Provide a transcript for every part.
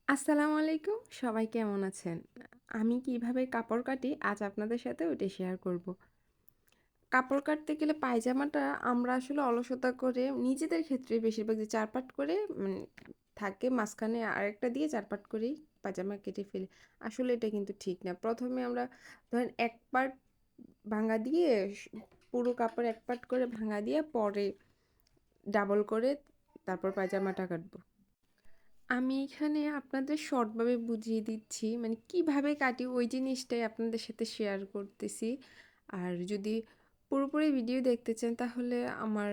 আসসালামু আলাইকুম। সবাই কেমন আছেন? আমি কিভাবে কাপড় কাটি আজ আপনাদের সাথে ওইটা শেয়ার করব। কাপড় কাটতে গেলে পায়জামাটা আমরা আসলে অলসতা করে নিজেদের ক্ষেত্রে বেশিরভাগ যে ৪ পাট করে থাকে মাঝখানে আরেকটা দিয়ে ৪ পাট করেই পায়জামা কেটে ফেলি। আসলে এটা কিন্তু ঠিক না। ১ম এ আমরা ধরেন ১ পাট ভাঙা দিয়ে পুরো কাপড় ১ পাট করে ভাঙা দিয়ে পরে ডাবল করে তারপর পায়জামাটা কাটবো। আমি এখানে আপনাদের শর্টভাবে বুঝিয়ে দিচ্ছি। মানে কিভাবে কাটি ওই জিনিসটাই আপনাদের সাথে শেয়ার করতেছি। আর যদি পুরোপুরি ভিডিও দেখতে চান তাহলে আমার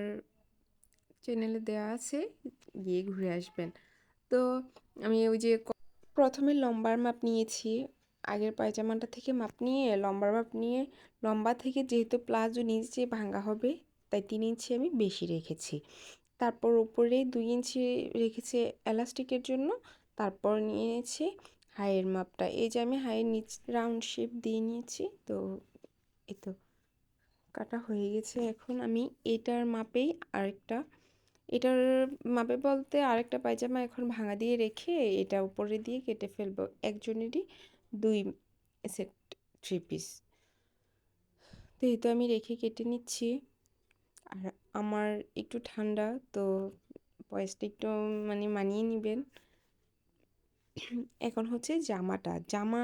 চ্যানেলে দেওয়া আছে, গিয়ে ঘুরে আসবেন। তো আমি ওই যে ১ম এ লম্বার মাপ নিয়েছি। আগের পায়জামাটা থেকে মাপ নিয়ে লম্বার মাপ নিয়ে লম্বা থেকে যেহেতু প্লাজো নিচে ভাঙা হবে তাই ৩ ইঞ্চি আমি বেশি রেখেছি। তারপর উপরে ২ ইঞ্চি রেখেছি এলাস্টিকের জন্য। তারপর নিয়েছি হাইয়ের মাপটা। এই যে আমি হাইয়ের নিচ রাউন্ড শেপ দিয়ে নিয়েছি। তো এই তো কাটা হয়ে গেছে। এখন আমি এটার মাপেই আরেকটা এটার মাপে বলতে আরেকটা পায়জামা এখন ভাঙা দিয়ে রেখে এটা উপরে দিয়ে কেটে ফেলবো। একজনেরই ২ সেট 3 পিস। তো এই তো আমি রেখে কেটে নিচ্ছি। আর আমার একটু ঠান্ডা, তো ভয়েসটা একটু মানে মানিয়ে নিবেন। এখন হচ্ছে জামা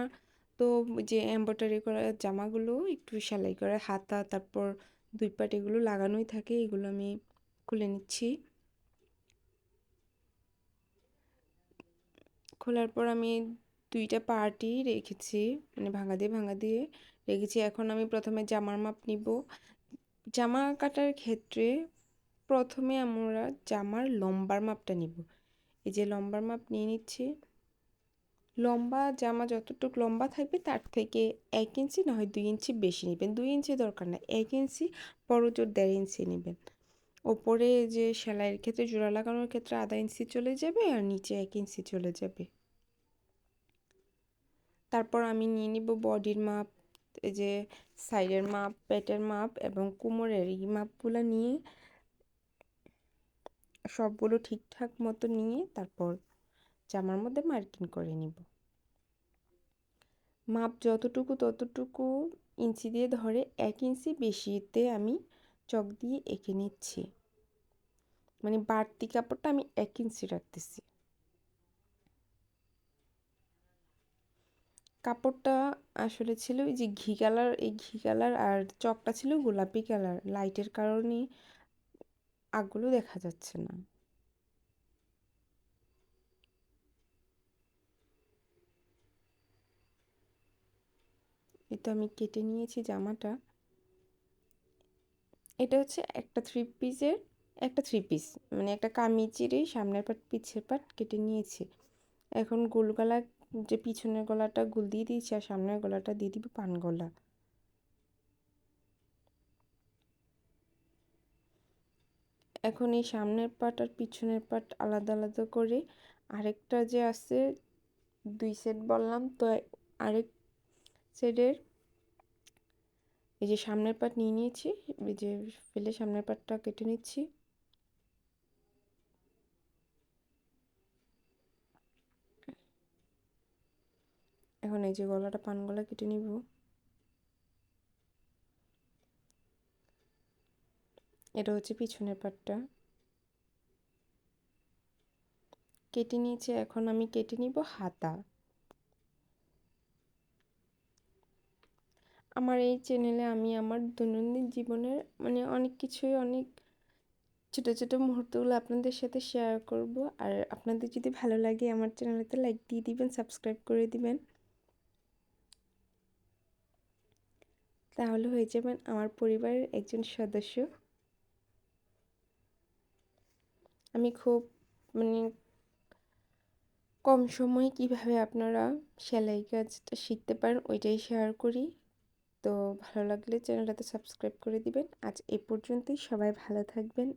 তো যে এমব্রয়ডারি করা জামাগুলো একটু সেলাই করা হাতা, তারপর ২ পাট এগুলো লাগানোই থাকে, এগুলো আমি খুলে নিচ্ছি। খোলার পর আমি ২টা পার্টই রেখেছি, মানে ভাঙা দিয়ে রেখেছি। এখন আমি প্রথমে জামার মাপ নিব। জামা কাটার ক্ষেত্রে প্রথমে আমরা জামার লম্বার মাপটা নিব। এই যে লম্বার মাপ নিয়ে নিচ্ছি। লম্বা জামা যতটুকু লম্বা থাকবে তার থেকে ১ ইঞ্চি না হয় ২ ইঞ্চি বেশি নেবেন। ২ ইঞ্চি দরকার না, ১ ইঞ্চি, বড় জোর ১.৫ ইঞ্চি নেবেন। ওপরে যে সেলাইয়ের ক্ষেত্রে জোড়া লাগানোর ক্ষেত্রে ১/২ ইঞ্চি চলে যাবে আর নিচে ১ ইঞ্চি চলে যাবে। তারপর আমি নিয়ে নিব বডির মাপ, এই যে সাইডের মাপ, পেটের মাপ এবং কোমরের এই মাপগুলো নিয়ে সবগুলো ঠিকঠাক মতো নিয়ে তারপর জামার মধ্যে মার্কিং করে নিব। মাপ যতটুকু ততটুকু ইঞ্চি দিয়ে ধরে ১ ইঞ্চি বেশিতে আমি চক দিয়ে এঁকে নিচ্ছি। মানে বাড়তি কাপড়টা আমি ১ ইঞ্চি রাখতেছি। কাপড়টা আসলে ছিল ওই যে ঘি কালার, এই ঘি কালার আর চকটা ছিল গোলাপি কালার। লাইটের কারণে আগগুলো দেখা যাচ্ছে না। এই তো আমি কেটে নিয়েছি জামাটা। এটা হচ্ছে একটা থ্রি পিস, মানে একটা কামিজেরই সামনের পাট পিছের পাট কেটে নিয়েছি। এখন গোল গলা, যে পিছনের গলাটা গোল দিয়ে দিয়েছি আর সামনের গলাটা দিয়ে দিব পান গলা। এখন এই সামনের পাট আর পিছনের পাট আলাদা আলাদা করে আরেকটা যে আছে ২ সেট বললাম, তো আরেক সেটের এই যে সামনের পাট নিয়ে নিয়েছি, এই যে ফেলে সামনের পাটটা কেটে নিচ্ছি। এখন এই যে গলাটা পান গলা কেটে নিব। এটা হচ্ছে পিছনের পাটটা কেটে নিয়েছি। এখন আমি কেটে নিব হাতা। আমার এই চ্যানেলে আমি আমার দৈনন্দিন জীবনের মানে অনেক কিছুই, অনেক ছোট ছোট মুহূর্তগুলো আপনাদের সাথে শেয়ার করব। আর আপনাদের যদি ভালো লাগে আমার চ্যানেলেতে লাইক দিয়ে দিবেন, সাবস্ক্রাইব করে দিবেন, তাহলে হয়ে যাবেন আমার পরিবারের একজন সদস্য। আমি খুব মানে কম সময়ে কিভাবে আপনারা সেলাই কাজটা শিখতে পারেন ওইটাই শেয়ার করি। তো ভালো লাগলে চ্যানেলটাতে সাবস্ক্রাইব করে দিবেন। আজ এ পর্যন্তই, সবাই ভালো থাকবেন।